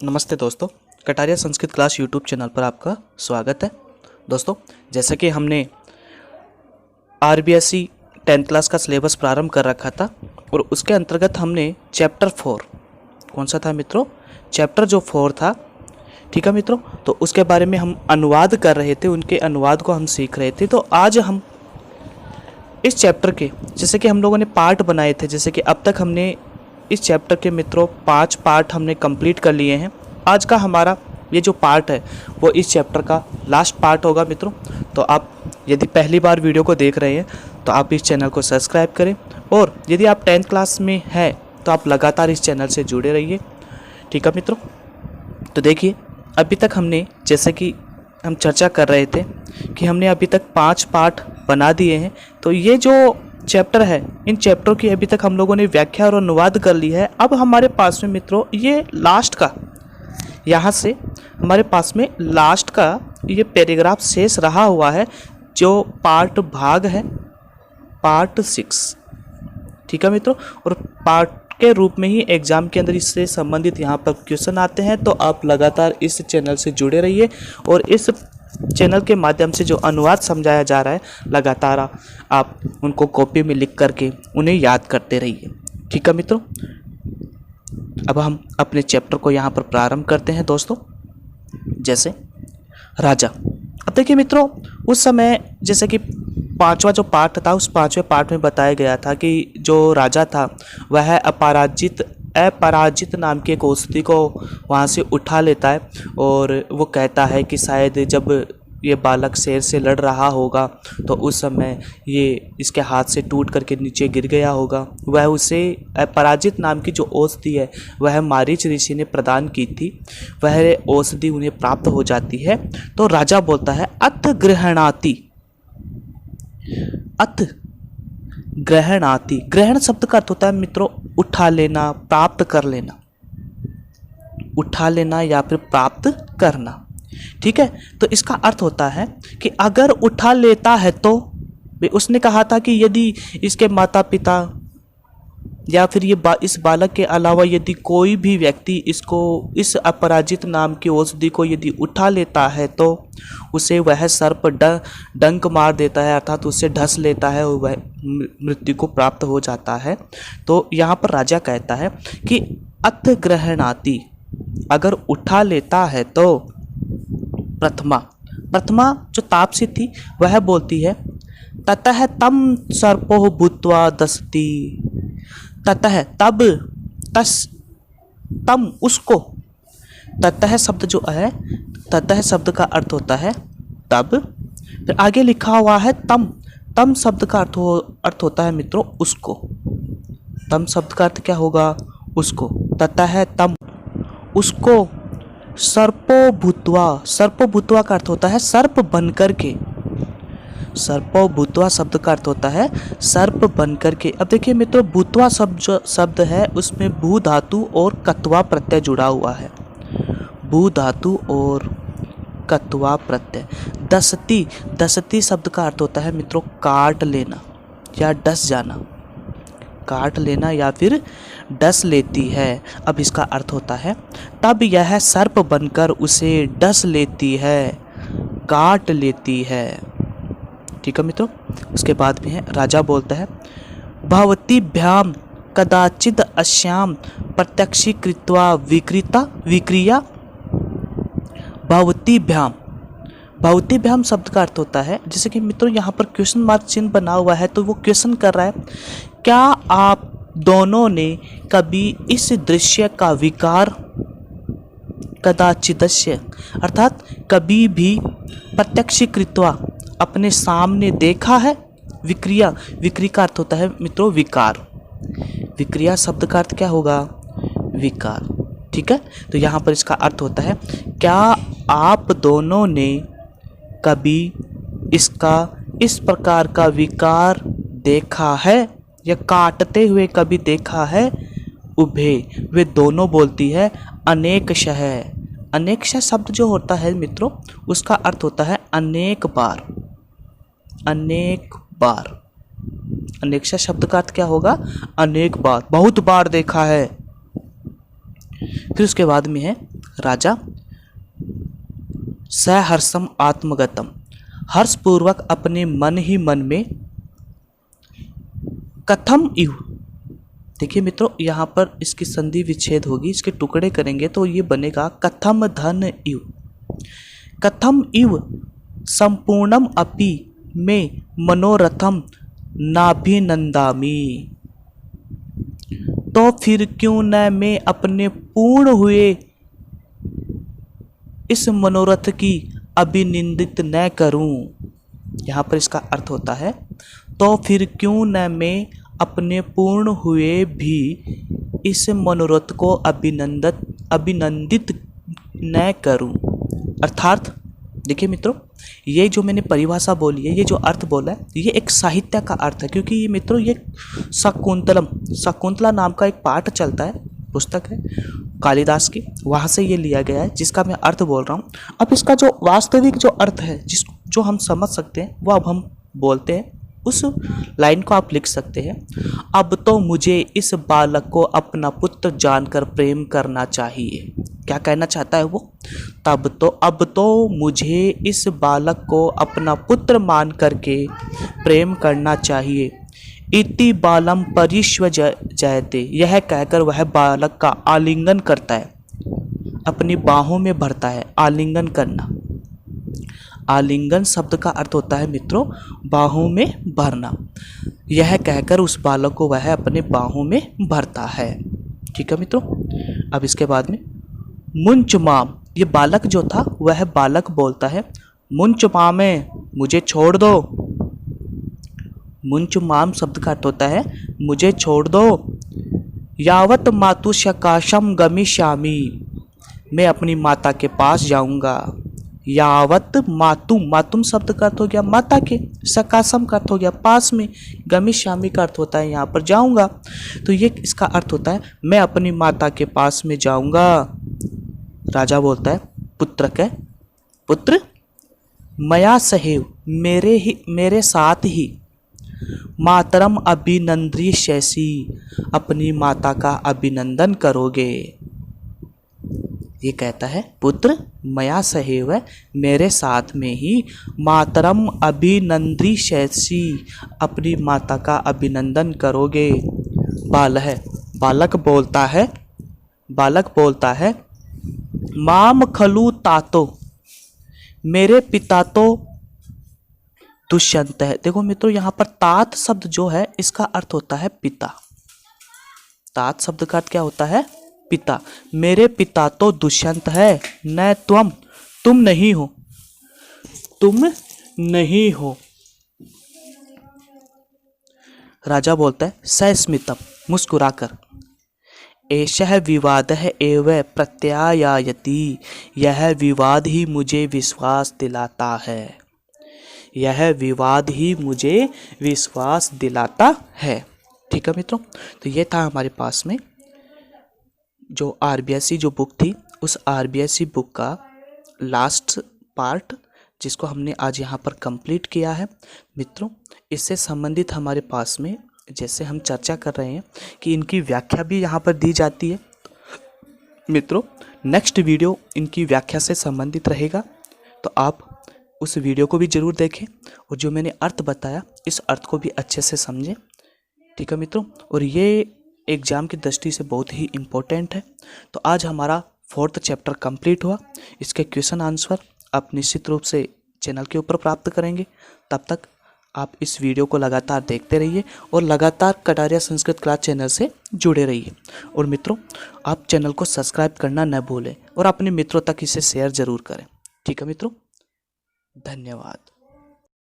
नमस्ते दोस्तों, Kataria Sanskrit class YouTube channel पर आपका स्वागत है। दोस्तों, जैसा कि हमने आरबीएसई 10th क्लास का सिलेबस प्रारंभ कर रखा था और उसके अंतर्गत हमने चैप्टर 4, कौन सा था मित्रों, चैप्टर जो 4 था, ठीक है मित्रों, तो उसके बारे में हम अनुवाद कर रहे थे, उनके अनुवाद को हम सीख रहे थे। तो आज हम इस चैप्टर के, जैसे कि हम लोगों ने पार्ट बनाए थे, जैसे कि अब तक हमने इस चैप्टर के मित्रों 5 पार्ट हमने कंप्लीट कर लिए हैं। आज का हमारा ये जो पार्ट है वो इस चैप्टर का लास्ट पार्ट होगा मित्रों। तो आप यदि पहली बार वीडियो को देख रहे हैं तो आप इस चैनल को सब्सक्राइब करें, और यदि आप 10th क्लास में हैं तो आप लगातार इस चैनल से जुड़े रहिए, ठीक है मित्रों। तो देखिए, अभी तक हमने, जैसे कि हम चर्चा कर रहे थे कि हमने अभी तक 5 पार्ट बना दिए हैं। तो ये जो चैप्टर है, इन चैप्टरों की अभी तक हम लोगों ने व्याख्या और अनुवाद कर ली है। अब हमारे पास में मित्रों ये लास्ट का, यहाँ से हमारे पास में लास्ट का ये पैराग्राफ शेष रहा हुआ है, जो पार्ट भाग है, पार्ट 6, ठीक है मित्रों। और पार्ट के रूप में ही एग्जाम के अंदर इससे संबंधित यहाँ पर क्वेश्चन आते हैं। तो आप लगातार इस चैनल से जुड़े रहिए और इस चैनल के माध्यम से जो अनुवाद समझाया जा रहा है, लगातार आप उनको कॉपी में लिख करके उन्हें याद करते रहिए, ठीक है मित्रों। अब हम अपने चैप्टर को यहाँ पर प्रारंभ करते हैं दोस्तों। जैसे राजा, अब देखिए मित्रों, उस समय जैसे कि 5वां जो पार्ट था, उस 5वें पार्ट में बताया गया था कि जो राजा था वह अपराजित नाम की एक औषधि को वहाँ से उठा लेता है, और वो कहता है कि शायद जब ये बालक शेर से लड़ रहा होगा तो उस समय ये इसके हाथ से टूट करके नीचे गिर गया होगा। वह उसे अपराजित नाम की जो औषधि है वह मारीच ऋषि ने प्रदान की थी, वह औषधि उन्हें प्राप्त हो जाती है। तो राजा बोलता है अथ गृहणाति, अथ ग्रहणाति, ग्रहण शब्द का अर्थ होता है मित्रों उठा लेना, प्राप्त कर लेना, उठा लेना या फिर प्राप्त करना, ठीक है। तो इसका अर्थ होता है कि अगर उठा लेता है तो, उसने कहा था कि यदि इसके माता पिता या फिर इस बालक के अलावा यदि कोई भी व्यक्ति इस अपराजित नाम की औषधि को यदि उठा लेता है तो उसे वह सर्प डंक मार देता है, अर्थात उससे ढस लेता है और वह मृत्यु को प्राप्त हो जाता है। तो यहाँ पर राजा कहता है कि अथ ग्रहणाति, अगर उठा लेता है तो प्रथमा जो तापसी थी वह बोलती है ततः तम सर्पो भूत्वा दसती, ततः तब, तम उसको, ततः शब्द जो है, ततः शब्द का अर्थ होता है तब, फिर आगे लिखा हुआ है तम शब्द का अर्थ होता है मित्रों उसको। तम शब्द का अर्थ क्या होगा, उसको, ततः तम उसको, सर्पो भूत्वा का अर्थ होता है सर्प बनकर के, सर्पो भूत्वा शब्द का अर्थ होता है सर्प बनकर के। अब देखिए मित्रों, भूत्वा शब्द है उसमें भू धातु और कत्वा प्रत्यय जुड़ा हुआ है, भू धातु और कत्वा प्रत्यय। दसती शब्द का अर्थ होता है मित्रों काट लेना या डस जाना, काट लेना या फिर डस लेती है। अब इसका अर्थ होता है तब यह सर्प बनकर उसे डस लेती है, काट लेती है, ठीक है मित्रों। उसके बाद में है राजा बोलता है भवतीभ्याम कदाचिद अश्याम प्रत्यक्षीकृत्वा विक्रिया। भवतीभ्याम शब्द का अर्थ होता है, जैसे कि मित्रों यहाँ पर क्वेश्चन मार्क चिन्ह बना हुआ है, तो वो क्वेश्चन कर रहा है क्या आप दोनों ने कभी इस दृश्य का विकार, कदाचिदस्य अर्थात कभी भी, प्रत्यक्षीकृत्वा अपने सामने देखा है, विक्री का अर्थ होता है मित्रों विकार, विक्रिया शब्द का अर्थ क्या होगा, विकार, ठीक है। तो यहाँ पर इसका अर्थ होता है क्या आप दोनों ने कभी इसका इस प्रकार का विकार देखा है या काटते हुए कभी देखा है। उभे, वे दोनों बोलती है अनेकशः, अनेकशः शब्द जो होता है मित्रों उसका अर्थ होता है अनेक बार, अनेक बार। अनेकशः शब्द का अर्थ क्या होगा, अनेक बार, बहुत बार देखा है। फिर उसके बाद में है राजा सहर्षम आत्मगतम, हर्षपूर्वक अपने मन ही मन में, कथम इव, देखिए मित्रों यहाँ पर इसकी संधि विच्छेद होगी, इसके टुकड़े करेंगे तो ये बनेगा कथम धन इव, कथम इव संपूर्णम अपि में मनोरथम नाभिनंदामि, तो फिर क्यों न मैं अपने पूर्ण हुए इस मनोरथ की अभिनिंदित न करूं। यहाँ पर इसका अर्थ होता है तो फिर क्यों न मैं अपने पूर्ण हुए भी इस मनोरथ को अभिनंदित न करूं। अर्थात देखिए मित्रों, ये जो मैंने परिभाषा बोली है, ये जो अर्थ बोला है, ये एक साहित्य का अर्थ है, क्योंकि ये मित्रों ये शकुंतला नाम का एक पाठ चलता है, पुस्तक है कालिदास की, वहाँ से ये लिया गया है, जिसका मैं अर्थ बोल रहा हूँ। अब इसका जो वास्तविक जो अर्थ है, जो हम समझ सकते हैं, वो अब हम बोलते हैं। उस लाइन को आप लिख सकते हैं, अब तो मुझे इस बालक को अपना पुत्र जानकर प्रेम करना चाहिए। क्या कहना चाहता है वो? अब तो मुझे इस बालक को अपना पुत्र मान करके प्रेम करना चाहिए। इति बालम परिष्व जयते, यह कहकर वह बालक का आलिंगन करता है, अपनी बाहों में भरता है। आलिंगन करना, आलिंगन शब्द का अर्थ होता है मित्रों बाहों में भरना। यह कहकर उस बालक को वह अपने बाहों में भरता है। ठीक है मित्रों। अब इसके बाद में मुंच माम, ये बालक जो था वह बालक बोलता है, मुंच मामे, मुझे छोड़ दो। मुंच माम शब्द का अर्थ होता है मुझे छोड़ दो। यावत मातु सकाशम गमिष्यामि, मैं अपनी माता के पास जाऊंगा। यावत मातुम शब्द का अर्थ हो गया माता के, सकाशम का अर्थ हो गया पास में, गमिष्यामि का अर्थ होता है यहाँ पर जाऊंगा। तो ये इसका अर्थ होता है मैं अपनी माता के पास में जाऊंगा। राजा बोलता है पुत्र मया सहेव, मेरे साथ ही मातरम अभिनंद्रिष्यसि, अपनी माता का अभिनंदन करोगे। ये कहता है पुत्र मया सहेव, मेरे साथ में ही मातरम अभिनंद्रिष्यसि, अपनी माता का अभिनंदन करोगे। बालक बोलता है माम खलु तातो, मेरे पिता तो दुष्यंत है। देखो मित्रों यहाँ पर तात शब्द जो है इसका अर्थ होता है पिता। तात शब्द का अर्थ क्या होता है? पिता। मेरे पिता तो दुष्यंत है, न तुम नहीं हो। राजा बोलता है सस्मितम, मुस्कुराकर, एषः विवादः एव प्रत्यायायति, यह विवाद ही मुझे विश्वास दिलाता है। यह विवाद ही मुझे विश्वास दिलाता है। ठीक है मित्रों, तो ये था हमारे पास में जो आरबीएससी जो बुक थी, उस आरबीएससी बुक का लास्ट पार्ट जिसको हमने आज यहाँ पर कंप्लीट किया है। मित्रों इससे संबंधित हमारे पास में जैसे हम चर्चा कर रहे हैं कि इनकी व्याख्या भी यहाँ पर दी जाती है। मित्रों नेक्स्ट वीडियो इनकी व्याख्या से संबंधित रहेगा, तो आप उस वीडियो को भी ज़रूर देखें और जो मैंने अर्थ बताया इस अर्थ को भी अच्छे से समझें। ठीक है मित्रों, और ये एग्ज़ाम की दृष्टि से बहुत ही इम्पोर्टेंट है। तो आज हमारा 4th चैप्टर कंप्लीट हुआ। इसके क्वेश्चन आंसर आप निश्चित रूप से चैनल के ऊपर प्राप्त करेंगे। तब तक आप इस वीडियो को लगातार देखते रहिए और लगातार कटारिया संस्कृत क्लास चैनल से जुड़े रहिए। और मित्रों आप चैनल को सब्सक्राइब करना न भूलें और अपने मित्रों तक इसे शेयर ज़रूर करें। ठीक है मित्रों, धन्यवाद।